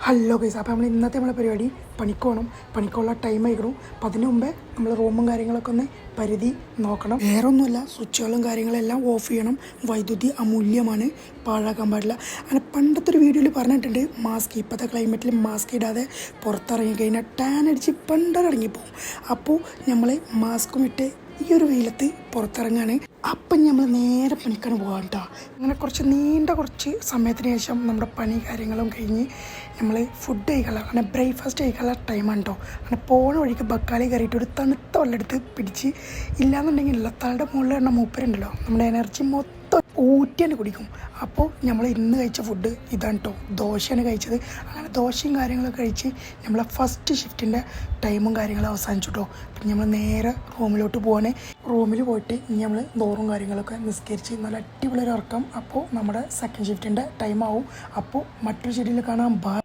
Hello guys, അപ്പോൾ നമ്മളെ പരിപാടി പണിക്കുള്ള ടൈം ആയിക്കണം. അപ്പം അതിന് മുമ്പേ നമ്മൾ റൂമും കാര്യങ്ങളൊക്കെ ഒന്ന് പരിധി നോക്കണം. വേറെ ഒന്നുമല്ല, സ്വിച്ചുകളും കാര്യങ്ങളെല്ലാം ഓഫ് ചെയ്യണം. വൈദ്യുതി അമൂല്യമാണ്, പാഴാക്കാൻ പാടില്ല. അങ്ങനെ പണ്ടത്തെ ഒരു വീഡിയോയിൽ പറഞ്ഞിട്ടുണ്ട്, ഇപ്പോഴത്തെ ക്ലൈമറ്റിൽ മാസ്ക് ഇടാതെ പുറത്തിറങ്ങി കഴിഞ്ഞാൽ ടാൻ അടിച്ച് പണ്ടറങ്ങിപ്പോവും. അപ്പോൾ നമ്മൾ മാസ്കും ഇട്ട് ഈ ഒരു വെയിലത്ത് പുറത്തിറങ്ങാണ്. അപ്പം നമ്മൾ നേരെ പണിക്കാണ് പോകാം കേട്ടോ. അങ്ങനെ കുറച്ച് സമയത്തിന് ശേഷം നമ്മുടെ പണി കാര്യങ്ങളും കഴിഞ്ഞ് നമ്മൾ ഫുഡ് കഴിക്കാനുള്ള അങ്ങനെ ബ്രേക്ക്ഫാസ്റ്റ് കഴിക്കാനുള്ള ടൈമാണ് കേട്ടോ. അങ്ങനെ പോണ വഴിക്ക് ബക്കാലി കയറിയിട്ട് ഒരു തണുത്ത വെള്ളമെടുത്ത് പിടിച്ച്, ഇല്ലാന്നുണ്ടെങ്കിൽ തലയുടെ മുകളിൽ എണ്ണ മൂപ്പരുണ്ടല്ലോ, നമ്മുടെ എനർജി മൊത്തം ഊറ്റിയാണ് കുടിക്കും. അപ്പോൾ നമ്മൾ ഇന്ന് കഴിച്ച ഫുഡ് ഇതാണ് കേട്ടോ, ദോശയാണ് കഴിച്ചത്. അങ്ങനെ ദോശയും കാര്യങ്ങളൊക്കെ കഴിച്ച് നമ്മളെ ഫസ്റ്റ് ഷിഫ്റ്റിൻ്റെ ടൈമും കാര്യങ്ങളും അവസാനിച്ചു കേട്ടോ. പിന്നെ നമ്മൾ നേരെ റൂമിലോട്ട് പോവാണ്. റൂമിൽ പോയിട്ട് ഇനി നമ്മൾ ദോറും കാര്യങ്ങളൊക്കെ നിസ്കരിച്ച് നല്ല അടിപൊളി ഒരു ഉറക്കം. അപ്പോൾ നമ്മുടെ സെക്കൻഡ് ഷിഫ്റ്റിൻ്റെ ടൈം ആവും. അപ്പോൾ മറ്റൊരു ഷെഡ്യൂളിൽ കാണാം. ബൈ.